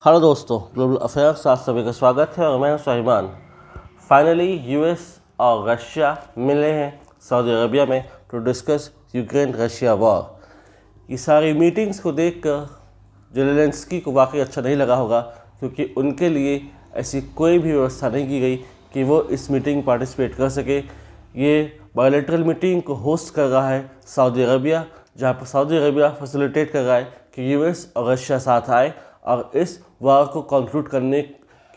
Hello दोस्तों, global affairs साथ सभी का स्वागत है और मैं हूं शाहिमान। फाइनली यूएस और रशिया मिले हैं सऊदी अरबिया में to discuss Ukraine Russia war. ये सारी मीटिंग्स को देखकर ज़ेलेंस्की को वाकई अच्छा नहीं लगा होगा, क्योंकि उनके लिए ऐसी कोई भी व्यवस्था नहीं की गई कि वो इस मीटिंग में पार्टिसिपेट कर सके। ये बायलैटरल मीटिंग को होस्ट कर रहा है सऊदी अरबिया, जहाँ पर सऊदी अरबिया फैसिलिटेट कर रहा है कि यूएस और रशिया साथ आए और इस वार को कंक्लूड करने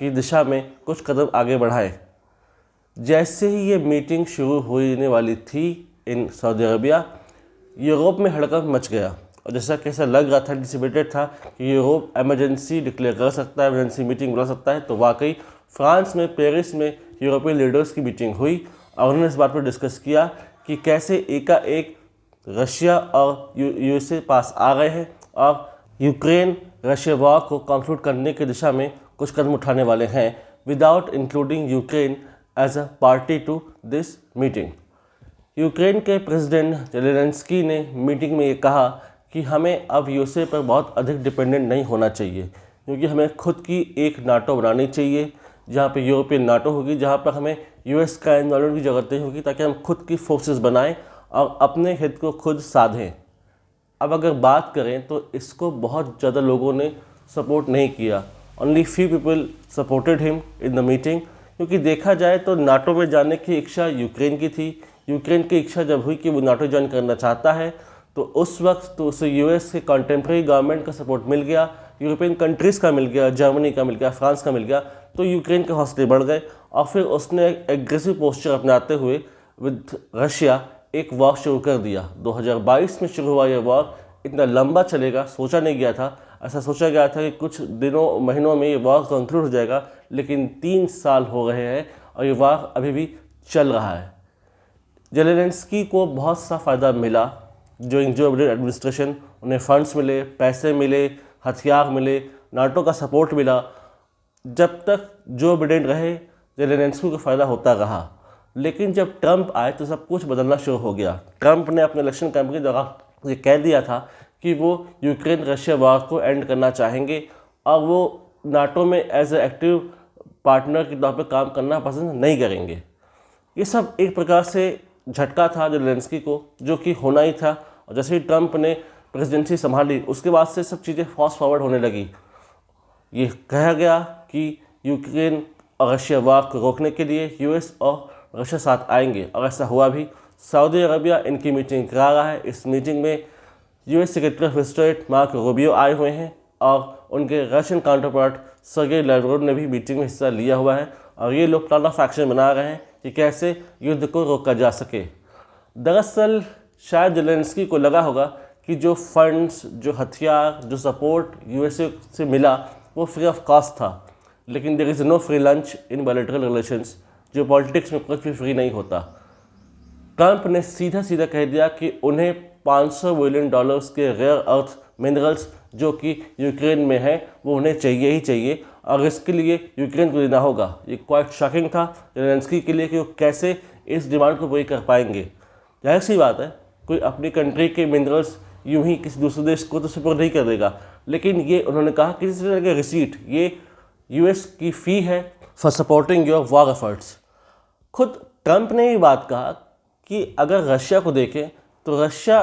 की दिशा में कुछ कदम आगे बढ़ाए। जैसे ही ये मीटिंग शुरू होने वाली थी इन सऊदी अरबिया, यूरोप में हड़कंप मच गया और जैसा कैसा लग रहा था, एंटिसिपेटेड था कि यूरोप एमरजेंसी डिक्लेयर कर सकता है, एमरजेंसी मीटिंग बुला सकता है। तो वाकई फ्रांस में, पेरिस में यूरोपियन लीडर्स की मीटिंग हुई और उन्होंने इस बात पर डिस्कस किया कि कैसे एकाएक रशिया और यूएसए पास आ गए हैं और यूक्रेन रशिया वॉर को कंक्लूड करने की दिशा में कुछ कदम उठाने वाले हैं, without including Ukraine as a party to this meeting. Ukraine के प्रेसिडेंट ज़ेलेंस्की ने मीटिंग में ये कहा कि हमें अब यूएसए पर बहुत अधिक डिपेंडेंट नहीं होना चाहिए, क्योंकि हमें खुद की एक नाटो बनानी चाहिए, जहाँ पे यूरोपियन नाटो होगी, जहाँ पर हमें यूएस का इन्वॉल्वमेंट की जरूरत नहीं होगी, ताकि हम खुद की फोर्सेस बनाएं और अपने हित को खुद साधें। अब अगर बात करें तो इसको बहुत ज़्यादा लोगों ने सपोर्ट नहीं किया। Only few people supported him in the meeting, क्योंकि देखा जाए तो नाटो में जाने की इच्छा यूक्रेन की थी। यूक्रेन की इच्छा जब हुई कि वो नाटो ज्वाइन करना चाहता है, तो उस वक्त तो उसे यूएस के कॉन्टेम्प्रेरी गवर्नमेंट का सपोर्ट मिल गया, यूरोपियन कंट्रीज़ का मिल गया, जर्मनी का मिल गया, फ्रांस का मिल गया। तो यूक्रेन के हौसले बढ़ गए और फिर उसने एक एग्रेसिव पोस्चर अपनाते हुए विद रशिया एक वॉर शुरू कर दिया। 2022 में शुरू हुआ यह वॉर इतना लंबा चलेगा सोचा नहीं गया था। ऐसा सोचा गया था कि कुछ दिनों महीनों में ये वॉर कंक्लूड हो जाएगा, लेकिन 3 साल हो रहे हैं और ये वॉर अभी भी चल रहा है। ज़ेलेंस्की को बहुत सा फ़ायदा मिला जो बाइडेन एडमिनिस्ट्रेशन, उन्हें फंड्स मिले, पैसे मिले, हथियार मिले, नाटो का सपोर्ट मिला। जब तक जो बाइडेन रहे ज़ेलेंस्की को फ़ायदा होता रहा, लेकिन जब ट्रंप आए तो सब कुछ बदलना शुरू हो गया। ट्रंप ने अपने इलेक्शन कैंपेन के दौरान ये कह दिया था कि वो यूक्रेन रशिया वॉर को एंड करना चाहेंगे और वो नाटो में एज ए एक्टिव पार्टनर के तौर पर काम करना पसंद नहीं करेंगे। ये सब एक प्रकार से झटका था ज़ेलेंस्की को, जो कि होना ही था। और जैसे ही ट्रंप ने प्रेसिडेंसी संभाली, उसके बाद से सब चीज़ें फास्ट फॉरवर्ड होने लगी। ये कहा गया कि यूक्रेन और रशिया वॉर को रोकने के लिए यूएस और रशिया साथ आएंगे, और ऐसा हुआ भी। सऊदी अरबिया इनकी मीटिंग करा रहा है। इस मीटिंग में US secretary of state Marco Rubio आए हुए हैं और उनके Russian counter part Sergei Lavrov ने भी मीटिंग में हिस्सा लिया हुआ है, और ये लोग प्लान ऑफ एक्शन बना रहे हैं कि कैसे युद्ध को रोका जा सके। दरअसल शायद ज़ेलेंस्की को लगा होगा कि जो फंड्स, जो हथियार, जो सपोर्ट यूएसए से मिला वो फ्री ऑफ कॉस्ट था, लेकिन there is no free lunch in bilateral relations. जो पॉलिटिक्स में कुछ भी फ्री नहीं होता। ट्रंप ने सीधा सीधा कह दिया कि उन्हें $500 बिलियन के रेयर अर्थ मिनरल्स जो कि यूक्रेन में है वो उन्हें चाहिए ही चाहिए, और इसके लिए यूक्रेन को देना होगा। ये क्वाइट शॉकिंग था ज़ेलेंस्की के लिए कि वो कैसे इस डिमांड को पूरी कर पाएंगे। जाहिर सी बात है, कोई अपनी कंट्री के मिनरल्स यूं ही किसी दूसरे देश को तो सपोर्ट नहीं कर देगा, लेकिन ये उन्होंने कहा कि किसी तरह की रिसीट, ये यूएस की फ़ी है for supporting your war efforts. खुद ट्रंप ने ये बात कहा कि अगर रशिया को देखें तो रशिया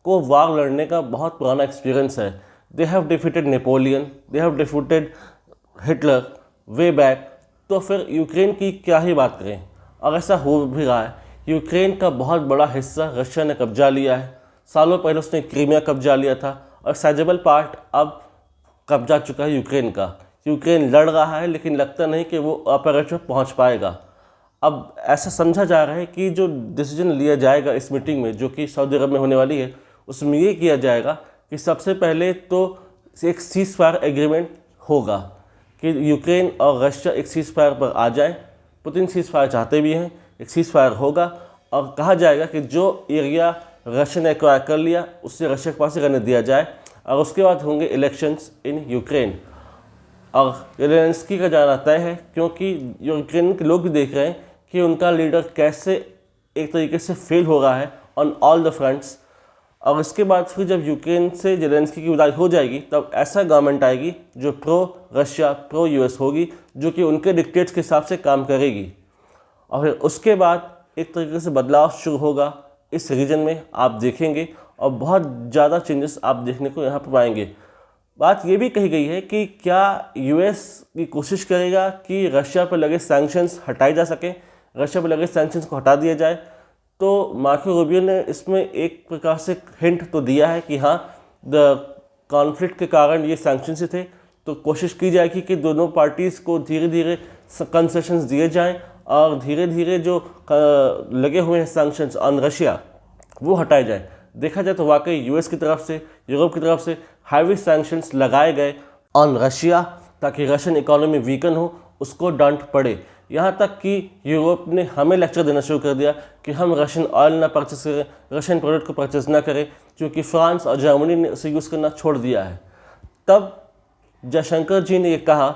को वार लड़ने का बहुत पुराना एक्सपीरियंस है। They have defeated Napoleon, they have defeated Hitler way back, तो फिर यूक्रेन की क्या ही बात करें। और ऐसा हो भी रहा है। यूक्रेन का बहुत बड़ा हिस्सा रशिया ने कब्जा लिया है। सालों पहले उसने क्रीमिया कब्जा लिया था और साइजेबल पार्ट अब कब्जा चुका है यूक्रेन का। यूक्रेन लड़ रहा है, लेकिन लगता नहीं कि वो अपरेट में पहुँच पाएगा। अब ऐसा समझा जा रहा है कि जो डिसीजन लिया जाएगा इस मीटिंग में, जो कि सऊदी अरब में होने वाली है, उसमें ये किया जाएगा कि सबसे पहले तो एक सीज फायर एग्रीमेंट होगा कि यूक्रेन और रशिया एक सीज फायर पर आ जाए। पुतिन सीज फायर चाहते भी हैं, एक सीज फायर होगा और कहा जाएगा कि जो एरिया रशिया ने एक्वायर कर लिया उससे रशिया के पास ही रहने दिया जाए, और उसके बाद होंगे इलेक्शंस इन यूक्रेन। और ज़ेलेंस्की का जाना तय है, क्योंकि यूक्रेन के लोग भी देख रहे हैं कि उनका लीडर कैसे एक तरीके से फेल हो रहा है ऑन ऑल द फ्रंट्स, और इसके बाद फिर जब यूक्रेन से जेलेंस्की की विदाई हो जाएगी तब ऐसा गवर्नमेंट आएगी जो प्रो रशिया प्रो यूएस होगी, जो कि उनके डिक्टेट्स के हिसाब से काम करेगी। और फिर उसके बाद एक तरीके से बदलाव शुरू होगा इस रीजन में, आप देखेंगे, और बहुत ज़्यादा चेंजेस आप देखने को यहाँ पर पाएंगे। बात ये भी कही गई है कि क्या यूएस की कोशिश करेगा कि रशिया पर लगे सैंक्शंस हटाए जा सके, रशिया पर लगे सैंक्शंस को हटा दिया जाए। तो मार्को रूबियो ने इसमें एक प्रकार से हिंट तो दिया है कि हाँ, द कॉन्फ्लिक्ट के कारण ये सैंक्शंस ही थे, तो कोशिश की जाएगी कि दोनों पार्टीज़ को धीरे धीरे कंसेशंस दिए जाएं और धीरे धीरे जो लगे हुए हैं सैंक्शंस ऑन रशिया वो हटाए जाए। देखा जाए तो वाकई यूएस की तरफ से, यूरोप की तरफ से हैवी सैंक्शंस लगाए गए ऑन रशिया ताकि रशियन इकोनॉमी वीकन हो, उसको डांट पड़े। यहाँ तक कि यूरोप ने हमें लेक्चर देना शुरू कर दिया कि हम रशियन ऑयल ना परचेस करें, रशियन प्रोडक्ट को परचेस ना करें, क्योंकि फ्रांस और जर्मनी ने उसे यूज़ करना छोड़ दिया है। तब जयशंकर जी ने ये कहा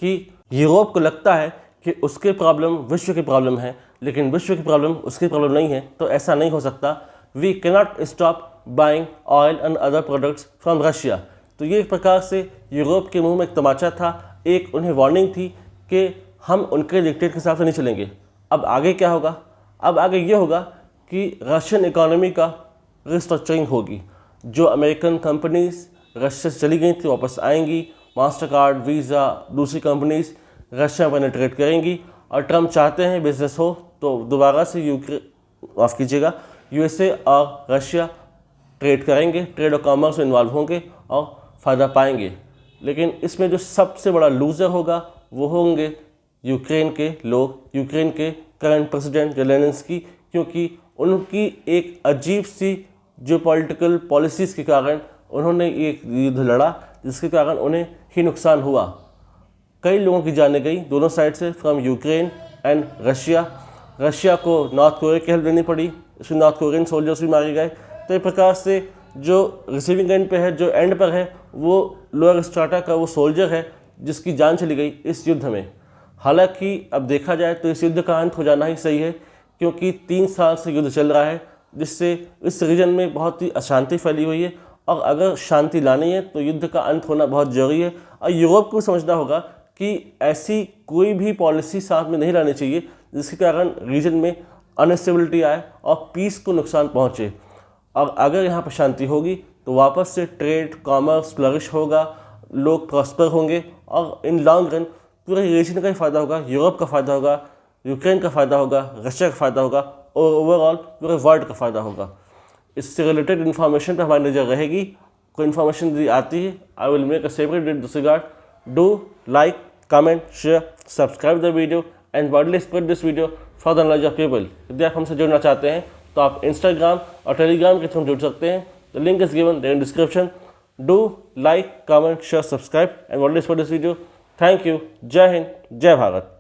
कि यूरोप को लगता है कि उसके प्रॉब्लम विश्व की प्रॉब्लम है, लेकिन विश्व की प्रॉब्लम उसकी प्रॉब्लम नहीं है, तो ऐसा नहीं हो सकता। We cannot stop buying oil and other products from Russia. तो ये एक प्रकार से यूरोप के मुंह में एक तमाचा था, एक उन्हें वार्निंग थी कि हम उनके डिक्टेट के हिसाब से नहीं चलेंगे। अब आगे क्या होगा? अब आगे ये होगा कि रशियन इकोनॉमी का रिस्ट्रक्चरिंग होगी। जो अमेरिकन कंपनीज रशिया से चली गई थी वापस आएंगी, मास्टर कार्ड, वीज़ा, दूसरी कंपनीज रशिया पर पेनिट्रेट करेंगी। और ट्रम्प चाहते हैं बिजनेस हो तो दोबारा से यूएसए और रशिया ट्रेड करेंगे, ट्रेड और कॉमर्स में इन्वॉल्व होंगे और फ़ायदा पाएंगे। लेकिन इसमें जो सबसे बड़ा लूज़र होगा वो होंगे यूक्रेन के लोग, यूक्रेन के करंट प्रेसिडेंट जेलेंस्की, क्योंकि उनकी एक अजीब सी जो पॉलिटिकल पॉलिसीज़ के कारण उन्होंने एक युद्ध लड़ा जिसके कारण उन्हें ही नुकसान हुआ। कई लोगों की जानें गई दोनों साइड से, from Ukraine and Russia. Russia को नॉर्थ कोरिया की हेल्प लेनी पड़ी, इसमें नॉर्थ कोरियन सोल्जर्स भी मारे गए। तो एक प्रकार से जो रिसीविंग एंड पे है, जो एंड पर है, वो लोअर स्ट्राटा का वो सोल्जर है जिसकी जान चली गई इस युद्ध में। हालांकि अब देखा जाए तो इस युद्ध का अंत हो जाना ही सही है, क्योंकि 3 साल से युद्ध चल रहा है जिससे इस रीजन में बहुत ही अशांति फैली हुई है। और अगर शांति लानी है तो युद्ध का अंत होना बहुत ज़रूरी है। और यूरोप को समझना होगा कि ऐसी कोई भी पॉलिसी साथ में नहीं लानी चाहिए जिसके कारण रीजन में अनस्टेबिलिटी आए और पीस को नुकसान पहुँचे। और अगर यहाँ पर शांति होगी तो वापस से ट्रेड, कॉमर्स फ्लरिश होगा, लोग प्रॉस्पर होंगे और इन लॉन्ग रन पूरे रीजन का ही फ़ायदा होगा, यूरोप का फ़ायदा होगा, यूक्रेन का फ़ायदा होगा, रशिया का फ़ायदा होगा और ओवरऑल पूरे वर्ल्ड का फ़ायदा होगा। इससे रिलेटेड इन्फॉर्मेशन पर हमारी नज़र रहेगी। कोई इन्फॉर्मेशन यदि आती है, I will make a separate video this regard. Do like, comment, share, subscribe the video and widely spread this video for the knowledge of people. यदि आप हमसे जुड़ना चाहते हैं तो आप इंस्टाग्राम और टेलीग्राम के थ्रू जुड़ सकते हैं। The link is given there in description. Do like, comment, share, subscribe and widely spread this video. Thank you. जय हिंद, जय भारत।